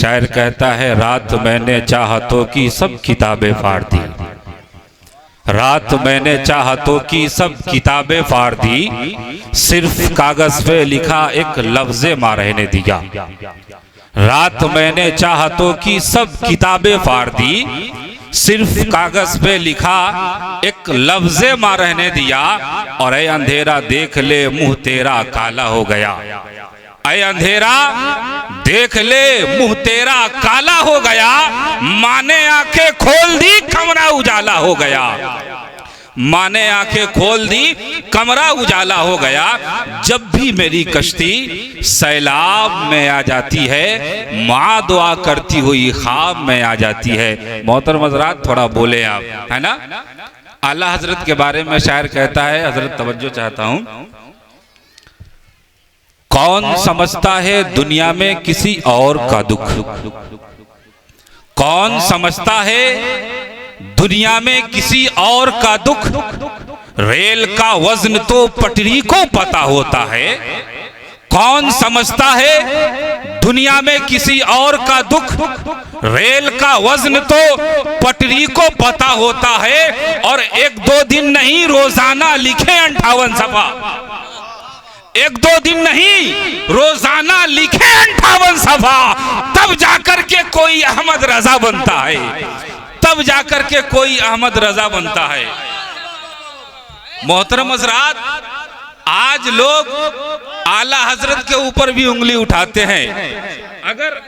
शायर कहता है, रात मैंने चाहतों की सब किताबें फाड़ दी, रात मैंने चाहतों की सब किताबें फाड़ दी, सिर्फ कागज पे लिखा एक लफ्ज़े माँ रहने दिया। रात मैंने चाहतों की सब किताबें फाड़ दी, सिर्फ कागज पे लिखा एक लफ्ज़े माँ रहने दिया। और ऐ अंधेरा देख ले मुंह तेरा काला हो गया, ऐ अंधेरा देख ले मुंह तेरा काला हो गया, माँ ने आंखें खोल दी कमरा उजाला हो गया, माँ ने आंखें खोल दी कमरा उजाला हो गया। जब भी मेरी कश्ती सैलाब में आ जाती है, माँ दुआ करती हुई ख्वाब में आ जाती है। मोहतरम हज़रात, थोड़ा बोले आप, है ना। आला हजरत के बारे में शायर कहता है, हजरत तवज्जो चाहता हूं, कौन समझता है दुनिया में किसी और का दुख, कौन समझता है दुनिया में किसी और का दुख, रेल का वजन तो पटरी को पता होता है। कौन समझता है दुनिया में किसी और का दुख, रेल का वजन तो पटरी को पता होता है। और एक दो दिन नहीं रोजाना लिखे 58 सफा, एक दो दिन नहीं रोजाना लिखे 58 सफा, तब जाकर के कोई अहमद रजा बनता है, तब जाकर के कोई अहमद रजा बनता है। मोहतरम हज़रात, आज लोग आला हजरत के ऊपर भी उंगली उठाते हैं। अगर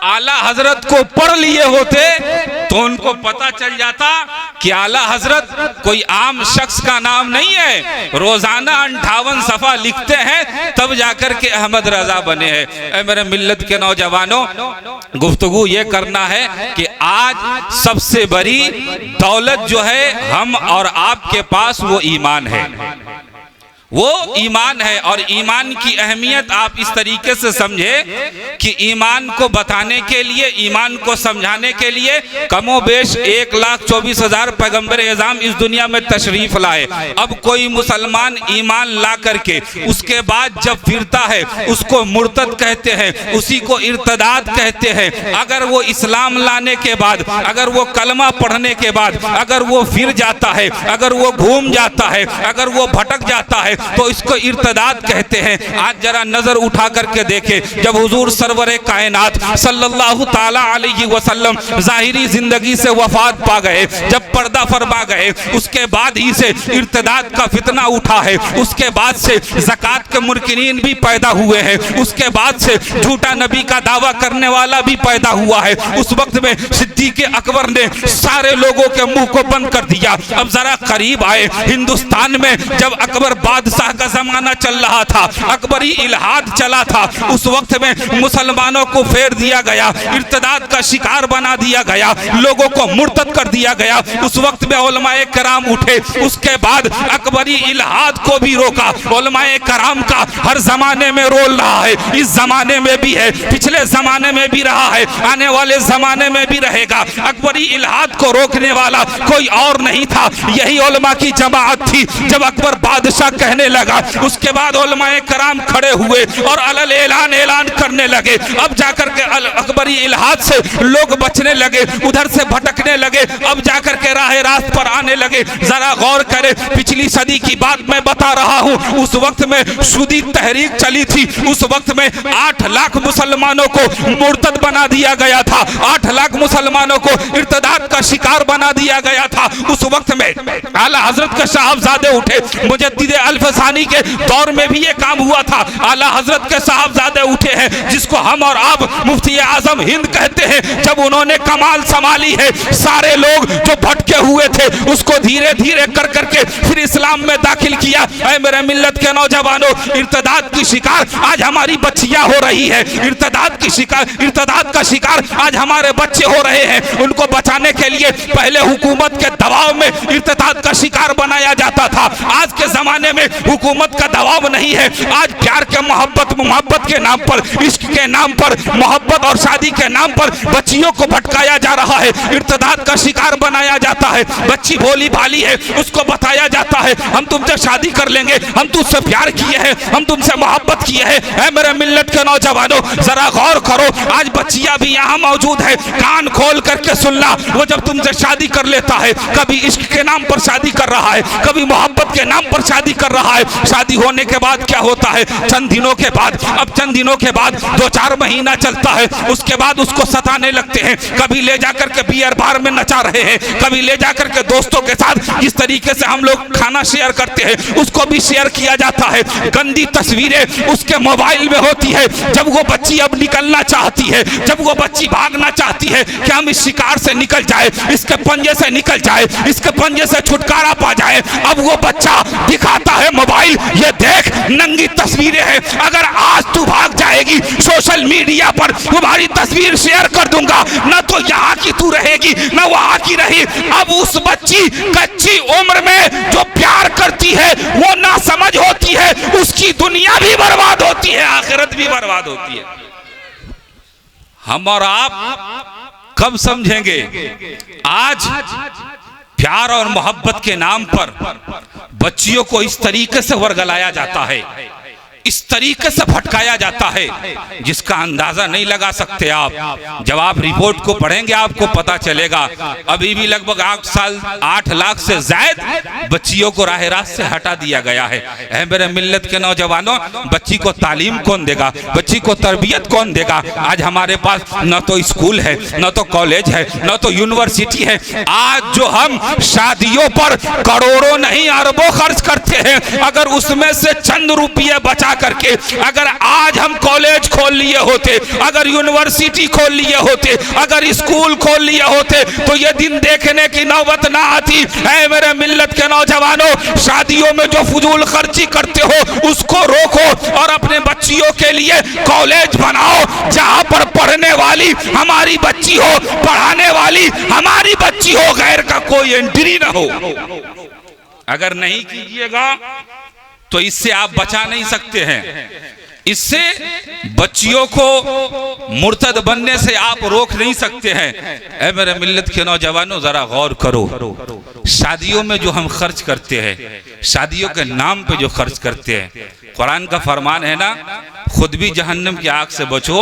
आला हजरत को पढ़ लिए होते तो उनको पता चल जाता कि आला हजरत कोई आम शख्स का नाम नहीं है, रोजाना 58 सफा लिखते हैं तब जाकर के अहमद रजा बने हैं। मेरे मिल्लत के नौजवानों, गुफ्तगू ये करना है कि आज सबसे बड़ी दौलत जो है हम और आपके पास, वो ईमान है, वो ईमान है। और ईमान की अहमियत आप इस तरीके से समझे कि ईमान को बताने के लिए, ईमान को समझाने के लिए कमोबेश 1,24,000 पैगंबर एज़ाम इस दुनिया में तशरीफ लाए। अब कोई मुसलमान ईमान ला करके उसके बाद जब फिरता है उसको मुर्तद कहते हैं, उसी को इर्तदाद कहते हैं। अगर वो इस्लाम लाने के बाद, अगर वो कलमा पढ़ने के बाद अगर वो फिर जाता है, अगर वो घूम जाता है, अगर वो भटक जाता है, तो इसको इर्तदाद कहते हैं। आज जरा नजर उठा करके देखें, जब हुजूर सरवरे कायनात सल्लल्लाहु ताला अलैहि वसल्लम जाहिरी जिंदगी से वफात पा गए, जब पर्दा फरमा गए, उसके बाद ही से इर्तदाद का फितना उठा है। उसके बाद से ज़कात के मुनकिरीन भी पैदा हुए हैं, उसके बाद से झूठा नबी का दावा करने वाला भी पैदा हुआ है। उस वक्त में सिद्दीक़ अकबर ने सारे लोगों के मुंह को बंद कर दिया। अब जरा करीब आए, हिंदुस्तान में जब अकबर बादशाह का जमाना चल रहा था, अकबरी इल्हाद चला था, उस वक्त में मुसलमानों को फेर दिया गया, इर्तदाद का शिकार बना दिया गया, लोगों को मुर्तद कर दिया गया। उस वक्त में उलमाए कराम उठे, उसके बाद अकबरी इल्हाद को भी रोका। उलमाए कराम का हर जमाने में रोल रहा है, इस जमाने में भी है, पिछले जमाने में भी रहा है, आने वाले जमाने में भी रहेगा। अकबरी इल्हाद को रोकने वाला कोई और नहीं था, यही उलमा की जमात थी। जब अकबर बादशाह कहने लगा, उसके बाद उलमाए कराम खड़े हुए और अलल ऐलान करने लगे। अब जाकर के अकबरी इल्हाद से लोग बचने लगे, उधर से भटकने लगे, अब जाकर के राह रास्त पर आने लगे। जरा गौर करें, पिछली सदी की बात मैं बता रहा हूं। उस वक्त में शुदी तहरीक चली थी, उस वक्त में 8 लाख मुसलमानों को मुर्तद बना दिया गया था, 8 लाख मुसलमानों को इर्तदाद का शिकार बना दिया गया था। उस वक्त में आला हजरत के साहबजादे उठे, मुजद्दिद अल्फसानी के दौर में भी ये काम हुआ था। आला हजरत के साहबजादे उठे हैं, जिसको हम और आप मुफ्ती आजम हिंद कहते हैं। जब उन्होंने कमाल संभाली है, सारे लोग जो भटके हुए थे उसको धीरे धीरे कर करके फिर इस्लाम में दाखिल किया। ऐ मेरे मिल्लत के नौजवानों, इर्तदाद की शिकार आज हमारी बच्चियां हो रही है, इर्तदाद की शिकार, इर्तदाद का शिकार आज हमारे बच्चे हो रहे हैं। उनको बचाने के लिए पहले हुकूमत के दबाव में इर्तदाद का शिकार बनाया जाता था, आज के जमाने में हुकूमत का दबाव नहीं है। आज प्यार के मोहब्बत के नाम पर, इश्क के नाम पर, मोहब्बत और शादी के नाम पर बच्चियों को भटकाया जा रहा है, इर्तिदाद का शिकार बनाया जाता है। बच्ची भोली भाली है, उसको बताया जाता है हम तुमसे शादी कर लेंगे, हम तुझसे प्यार किए हैं, हम तुमसे मोहब्बत किए हैं। ऐ मेरे मिल्लत के नौजवानों, जरा गौर करो, आज बच्चियां भी यहाँ मौजूद है, कान खोल करके सुनना। वो जब तुमसे शादी कर लेता है, कभी इश्क के नाम पर शादी कर रहा है, कभी मोहब्बत के नाम पर शादी कर रहा है। शादी होने के बाद क्या होता है, चंद दिनों के बाद, अब चंद दिनों के बाद 2-4 महीना चलता है, उसके बाद उसको सताने लगते हैं। कभी ले जाकर के बियर बार में नचा रहे हैं, कभी ले जाकर के दोस्तों के साथ जिस तरीके से हम लोग खाना शेयर करते हैं उसको भी शेयर किया जाता है। गंदी तस्वीरें उसके मोबाइल में होती है। जब वो बच्ची अब निकलना चाहती है, जब वो बच्ची भागना चाहती है कि हम इस शिकार से निकल जाए, इसके पंजे से निकल जाए, इसके पंजे से छुटकारा पा जाए, अब वो बच्चा दिखाता है मोबाइल, ये देख नंगी तस्वीरें हैं, अगर आज तू भाग जाएगी सोशल मीडिया पर तुम्हारी तस्वीर शेयर कर दूंगा, ना तो यहाँ की तू रहेगी ना वहाँ की रही। अब उस बच्ची कच्ची उम्र में जो प्यार करती है वो ना समझ होती है, उसकी दुनिया भी बर्बाद होती है, आखिरत भी बर्बाद होती है। हम और आप कब समझेंगे? आज प्यार और मोहब्बत के नाम पर बच्चियों को इस तरीके से वर्गलाया जाता है, इस तरीके से भटकाया जाता है जिसका अंदाजा नहीं लगा सकते आप। जब आप रिपोर्ट को पढ़ेंगे आपको पता चलेगा। अभी भी लगभग 8 लाख से ज्यादा बच्चियों को राह रास्त से हटा दिया गया है। ऐ मेरे मिल्लत के नौजवानों, बच्ची को तालीम कौन देगा, बच्ची को तरबियत कौन देगा? आज हमारे पास न तो स्कूल है, न तो कॉलेज है, न तो यूनिवर्सिटी है। आज जो हम शादियों पर करोड़ों नहीं अरबों खर्च करते हैं, अगर उसमें से चंद रुपये बचा करके अगर आज हम कॉलेज खोल लिए होते, अगर यूनिवर्सिटी खोल लिए होते, अगर स्कूल खोल लिए होते, तो ये दिन देखने की नौबत ना आती। ऐ मेरे मिल्लत के नौजवानों, शादियों में जो फजूल खर्ची करते हो उसको रोको और अपने बच्चियों के लिए कॉलेज बनाओ जहां पर पढ़ने वाली हमारी बच्ची हो, पढ़ाने वाली हमारी बच्ची हो, गैर का कोई एंट्री ना हो। अगर नहीं कीजिएगा तो इससे आप बचा नहीं सकते हैं। इससे बच्चियों को मुर्तद बनने से आप रोक नहीं सकते हैं। ऐ मेरे मिल्लत के नौजवानों, जरा गौर करो, शादियों में जो हम खर्च करते हैं, शादियों के नाम पे जो खर्च करते हैं, कुरान का फरमान है ना, खुद भी जहन्नम की आग से बचो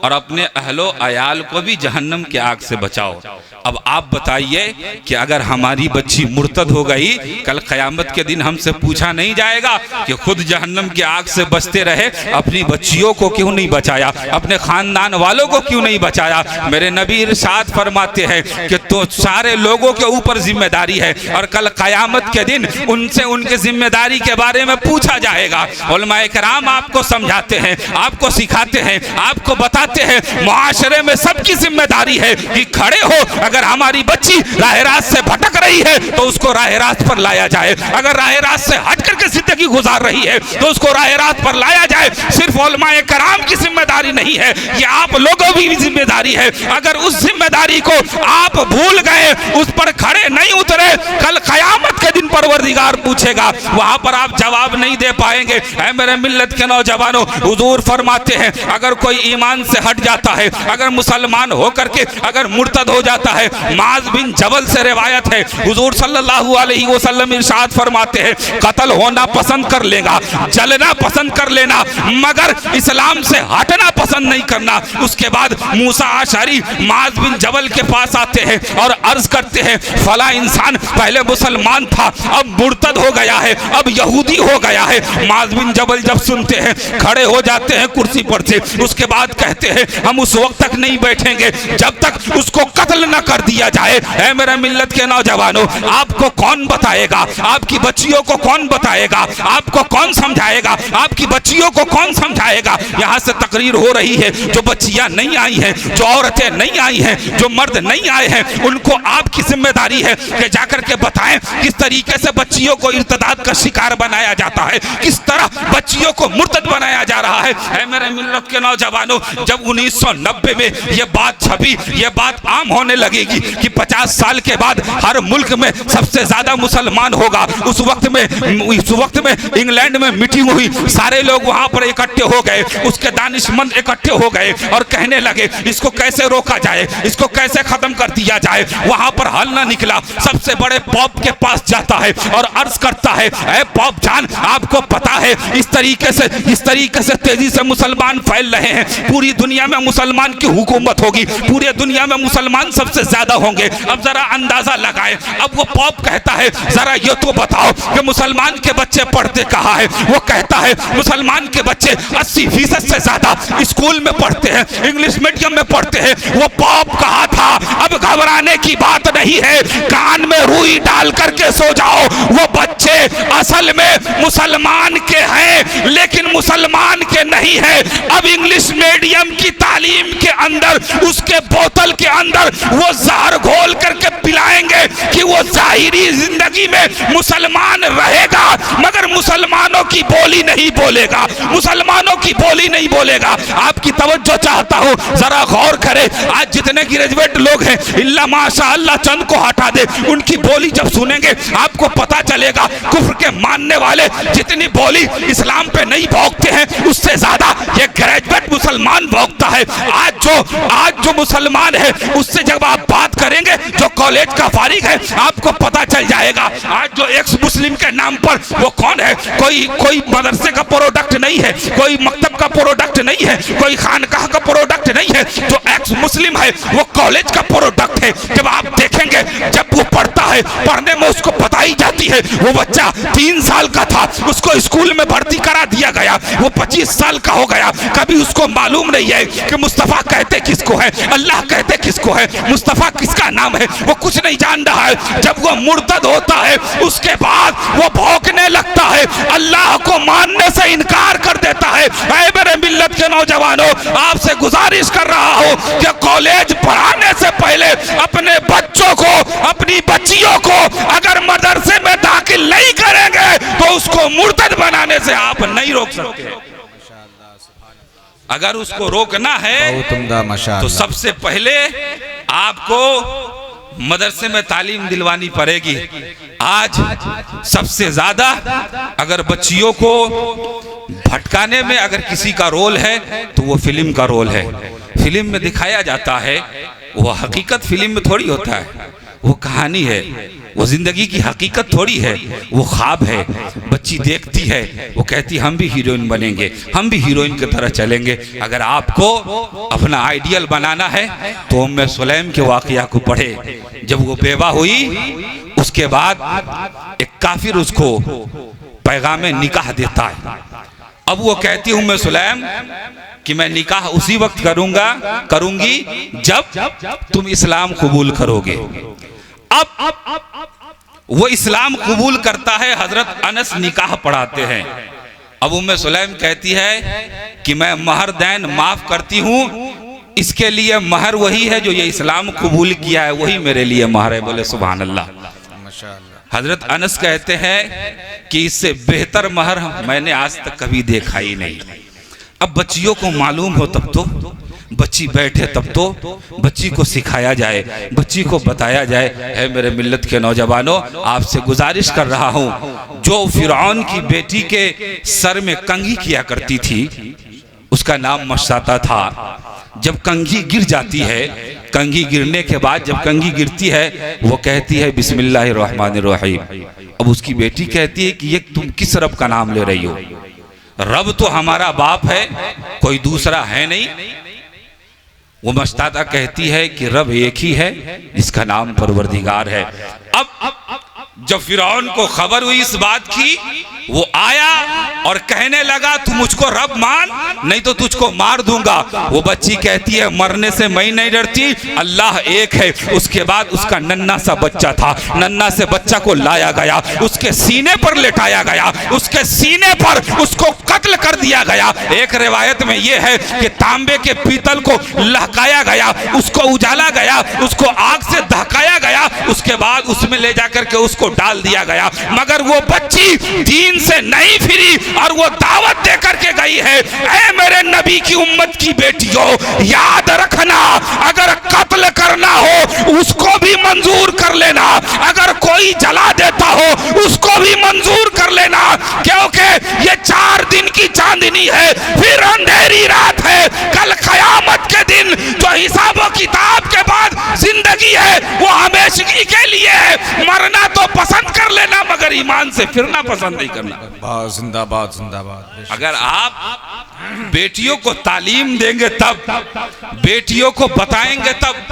और अपने अहलो अयाल को भी जहन्नम की आग से बचाओ। अब आप बताइए कि अगर हमारी बच्ची मुर्तद हो गई, कल क़यामत के दिन हमसे पूछा नहीं जाएगा कि खुद जहन्नम की आग से बचते रहे, अपनी बच्चियों को क्यों नहीं बचाया, अपने खानदान वालों को क्यों नहीं बचाया? मेरे नबी इरशाद फरमाते हैं कि तो सारे लोगों के ऊपर जिम्मेदारी है और कल क़यामत के दिन उनसे उनके जिम्मेदारी के बारे में पूछा जाएगा। उलमाए किराम आपको समझाते हैं, आपको सिखाते हैं, आपको बताते हैं, मुआशरे में सबकी जिम्मेदारी है कि खड़े हो, अगर हमारी बच्ची राह रास्त से भटक रही है तो उसको राह रास्त पर लाया जाए, अगर राह रास्त से हट करके जिंदगी गुजार रही है तो उसको राह रास्त पर लाया जाए। सिर्फ उलमाए किराम की जिम्मेदारी नहीं है, ये आप लोगों की भी जिम्मेदारी है। अगर उस जिम्मेदारी को आप भूल गए, उस पर खड़े नहीं उतरे, कल क़यामत के दिन परवरदिगार पूछेगा, वहां पर आप जवाब नहीं दे पाएंगे। ऐ मेरे मिल्लत के नौजवानों, हुजूर फरमाते हैं अगर कोई ईमान से हट जाता है, अगर मुसलमान होकर के अगर मुर्तद हो जाता है, माज बिन जबल से रिवायत है, हुजूर सल्लल्लाहु अलैहि वसल्लम इरशाद फरमाते हैं कत्ल होना पसंद कर लेगा, जलना पसंद कर लेना, मगर इस्लाम से हटना पसंद नहीं करना। उसके बाद मूसा अशअरी माज बिन जबल के पास आते हैं और अर्ज करते हैं फला इंसान पहले मुसलमान था, अब मुर्तद हो गया है, अब यहूदी हो गया है। माज बिन जबल जब सुनते हैं खड़े हो जाते हैं कुर्सी पर से, उसके बाद कहते हैं हम उस वक्त तक नहीं बैठेंगे जब तक उसको कत्ल न कर दिया जाए। ऐ मेरे मिल्लत के नौजवानों, आपको कौन बताएगा, आपकी बच्चियों को कौन बताएगा, आपको कौन समझाएगा, आपकी बच्चियों को कौन समझाएगा? यहाँ से तकरीर हो रही है, जो बच्चियां नहीं आई हैं, जो औरतें नहीं आई हैं, जो मर्द नहीं आए हैं, उनको आपकी जिम्मेदारी है कि जाकर के बताएं बताएं किस तरीके से बच्चियों को इर्तिदाद का शिकार बनाया जाता है, किस तरह बच्चियों को मुर्तद बनाया जा रहा है मेरे मिल्लत के नौजवानों। जब 1990 में ये बात छपी, ये बात आम होने लगेगी कि 50 साल के बाद हर मुल्क में सबसे ज्यादा मुसलमान होगा। उस वक्त में इंग्लैंड में मीटिंग हुई, सारे लोग वहां पर इकट्ठे हो गए, उसके दानिशमंद इकट्ठे हो गए और कहने लगे इसको कैसे रोका जाए, इसको कैसे खत्म कर दिया जाए। वहां पर हल ना निकला, सबसे बड़े पॉप के पास जाता है और अर्ज करता है, ऐ पॉप जान, आपको पता है इस तरीके से तेजी से मुसलमान फैल रहे हैं, पूरी दुनिया में मुसलमान की हुकूमत होगी, पूरे दुनिया में मुसलमान सबसे ज्यादा होंगे, अब जरा अंदाजा लगाएं। अब वो पॉप कहता है जरा ये तो बताओ कि मुसलमान के बच्चे पढ़ते कहाँ है। वो कहता है मुसलमान के बच्चे 80% से ज्यादा स्कूल में पढ़ते हैं, इंग्लिश मीडियम में पढ़ते हैं। वो पॉप कहा था, अब घबराने की बात नहीं है, कान में रुई डाल करके सो जाओ। वो बच्चे असल में मुसलमान के हैं लेकिन मुसलमान के नहीं है। अब इंग्लिश मीडियम की तालीम के अंदर, उसके बोतल के अंदर वो जहर घोल करके पिलाएंगे कि वो जाहिरी जिंदगी में मुसलमान रहेगा मगर मुसलमानों की बोली नहीं बोलेगा, मुसलमानों की बोली नहीं बोलेगा। आपकी तवज्जो चाहता हूं, जरा गौर करें। आज जितने ग्रेजुएट लोग हैं, इल्ला माशाअल्लाह चंद को हटा दे, उनकी बोली जब सुनेंगे आपको पता चलेगा कुफ्र के मानने वाले जितनी बोली इस्लाम पे नहीं भोंकते हैं उससे ज्यादा ये ग्रेजुएट मुसलमान भोंकता है। आज जो मुसलमान है उससे जब आप बात करेंगे, जो कॉलेज का फारिग है, आपको पता चल जाएगा आज जो एक्स मुस्लिम के नाम पर वो कौन है। कोई मदरसे का प्रोडक्ट नहीं है, कोई मकतब का प्रोडक्ट नहीं है, कोई खानकाह का प्रोडक्ट नहीं है। जो एक्स मुस्लिम है वो कॉलेज का प्रोडक्ट है। जब आप देखेंगे, जब वो पढ़ता है, पढ़ने में उसको बताई जाती है, वो बच्चा 3 साल का था, उसको स्कूल में भर्ती करा दिया गया, वो 25 साल का हो गया, कभी उसको मालूम नहीं है कि मुस्तफा कहते किसको है, अल्लाह कहते किसको है, मुस्तफा किसका नाम है, वो कुछ नहीं जान रहा है। जब वो मुर्तद होता है उसके बाद वो भौंकने लगता है, अल्लाह को मानने से इनकार कर देता है। ऐ मेरे मिल्लत के नौजवानों, आपसे गुजारिश कर रहा हूं कि कॉलेज पढ़ाने से पहले अपने बच्चों को, अपनी बच्चियों को अगर मदरसे में दाखिल नहीं करेंगे तो उसको मुर्तद बनाने से आप नहीं रोक सकते। अगर उसको रोकना है तो सबसे पहले आपको मदरसे में तालीम दिलवानी पड़ेगी। आज सबसे ज्यादा अगर बच्चियों को भटकाने में अगर किसी का रोल है तो वो फिल्म का रोल है। फिल्म में दिखाया जाता है, वो हकीकत फिल्म में थोड़ी होता है, वो कहानी है, वो जिंदगी की हकीकत थोड़ी है, वो ख्वाब है। बच्ची देखती है, वो कहती हम भी हीरोइन बनेंगे, हम भी हीरोइन की तरह चलेंगे। अगर आपको अपना आइडियल बनाना है तो उम्मे सुलैम के वाकया को पढ़े। जब वो बेवा हुई उसके बाद एक काफिर उसको पैगाम निकाह देता है। अब वो कहती हूं उम्मे सुलैम कि मैं निकाह उसी वक्त करूंगी जब तुम इस्लाम कबूल करोगे। अब वो इस्लाम कबूल करता है, हजरत अनस निकाह पढ़ाते हैं। अब उम्मे सुलैम कहती है कि मैं महर दैन माफ करती हूँ, इसके लिए महर वही है जो ये इस्लाम कबूल किया है, वही मेरे लिए महर है। बोले सुभान अल्लाह। हजरत अनस कहते हैं कि इससे बेहतर महर मैंने आज तक कभी देखा ही नहीं। अब बच्चियों को मालूम हो तब तो, बच्ची बैठे तब तो बच्ची को सिखाया जाए, बच्ची को बताया जाए। है मेरे मिल्लत के नौजवानों, आपसे गुजारिश कर रहा हूँ, जो फिरौन की बेटी के सर में कंघी किया करती थी उसका नाम मशाता था। जब कंघी गिर जाती है, कंघी गिरने के बाद जब कंघी गिरती है वो कहती है बिस्मिल्लाहिर्रहमानिर्रहीम। अब उसकी बेटी कहती है कि ये तुम किस रब का नाम ले रही हो? रब तो हमारा बाप है, कोई दूसरा है नहीं। वो मस्ताता कहती है कि रब एक ही है जिसका नाम परवरदिगार है। अब जब फिरौन को खबर हुई इस बात की वो आया और कहने लगा तू मुझको रब मान, नहीं तो तुझको मार दूंगा। वो बच्ची कहती है मरने से मैं नहीं डरती, अल्लाह एक है। उसके बाद उसका नन्ना सा बच्चा था, नन्ना से बच्चा को लाया गया, उसके सीने पर लेटाया गया, उसके सीने पर उसको कत्ल कर दिया गया। एक रिवायत में यह है कि तांबे के पीतल को लहकाया गया, उसको उजाला गया, उसको आग से दहकाया गया, उसके बाद उसमें ले जाकर के उसको डाल दिया गया। मगर वो बच्ची दीन से नहीं फिरी और वो दावत दे करके गई है, ऐ मेरे नबी की उम्मत की बेटियों, याद रखना अगर कत्ल करना हो उसको भी मंजूर कर लेना, अगर कोई जला देता हो उसको भी मंजूर कर लेना, क्योंकि ये 4 दिन की चांदनी है, फिर अंधेरी रात है। कल कयामत के दिन जो हिसाबो किताब के बाद जिंदगी है वो हमेशगी के लिए है। मरना तो पसंद कर लेना मगर ईमान से फिरना पसंद नहीं करना। जिंदाबाद जिंदाबाद। अगर आप बेटियों को तालीम देंगे तब, बेटियों को बताएंगे तब।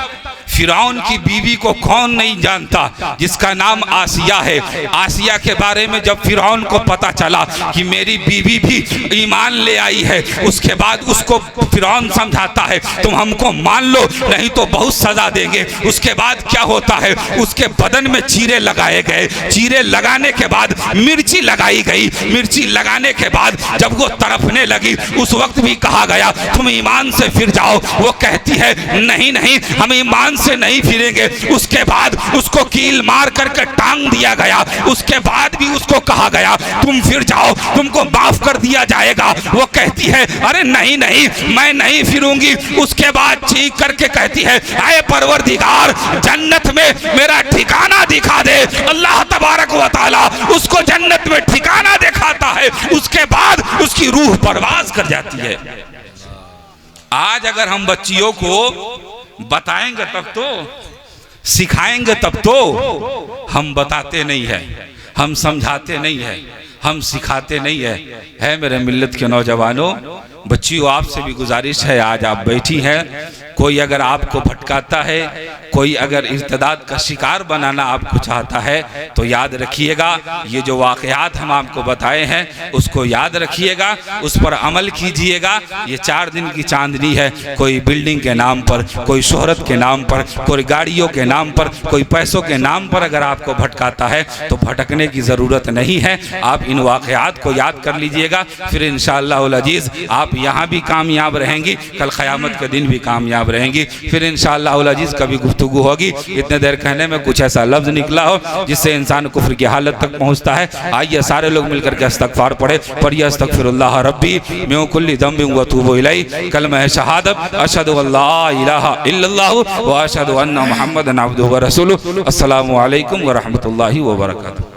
फिरौन की बीवी को कौन नहीं जानता जिसका नाम आसिया है। आसिया के बारे में जब फिरौन को पता चला कि मेरी बीवी भी ईमान ले आई है, उसके बाद उसको फिरौन समझाता है तुम हमको मान लो नहीं तो बहुत सजा देंगे। उसके बाद क्या होता है, उसके बदन में चीरे लगाए गए, चीरे लगाने के बाद मिर्ची लगाई गई, मिर्ची लगाने के बाद जब वो तड़पने लगी उस वक्त भी कहा गया तुम ईमान से फिर जाओ। वो कहती है नहीं नहीं हम ईमान से नहीं फिरेंगे। उसके बाद उसको कील मार करके टांग दिया गया। उसके बाद भी उसको कहा गया तुम फिर जाओ, तुमको माफ कर दिया जाएगा। वो कहती है अरे नहीं नहीं मैं नहीं फिरूंगी। उसके बाद चीख करके कहती है ऐ परवरदिगार जन्नत में मेरा ठिकाना दिखा दे। अल्लाह तबारक व तआला उसको जन्नत में ठिकाना दिखाता है। उसके बाद उसकी रूह परवाज कर जाती है। आज अगर हम बच्चियों को बताएंगे तब तो, सिखाएंगे तब तो, हम बताते नहीं है, हम समझाते नहीं है, हम सिखाते नहीं है मेरे मिल्लत के नौजवानों, बच्चियों आपसे भी गुजारिश है, आज आप बैठी हैं, कोई अगर आपको भटकाता है, कोई अगर इर्तिदाद का शिकार बनाना आपको चाहता है तो याद रखिएगा ये जो वाक़यात हम आपको बताए हैं उसको याद रखिएगा, उस पर अमल कीजिएगा। ये 4 दिन की चांदनी है। कोई बिल्डिंग के नाम पर, कोई शोहरत के नाम पर, कोई गाड़ियों के नाम पर, कोई पैसों के नाम पर अगर आपको भटकाता है तो भटकने की ज़रूरत नहीं है। आप इन वाक़यात को याद कर लीजिएगा, फिर इंशाअल्लाहुल अज़ीज़ आप यहाँ भी कामयाब रहेंगी, कल क़यामत के दिन भी कामयाब रहेंगी। फिर इंशाअल्लाहुल अज़ीज़ कभी गुफ्तगू होगी। इतने देर कहने में कुछ ऐसा लफ्ज़ निकला हो जिससे इंसान कुफ्र की हालत तक पहुँचता है, आइए सारे लोग मिलकर के इस्तग़फ़ार पढ़िए अस्तग़फ़िरुल्लाह रब्बी मिन कुल्लि ज़ंबिन व अतूबु इलैहि, कलमा शहादत अशहदु अल्ला इलाहा इल्लल्लाहु व अशहदु अन्ना मुहम्मदन अब्दुहु व रसूलुहु। अस्सलामु अलैकुम व रहमतुल्लाहि व बरकातुहू।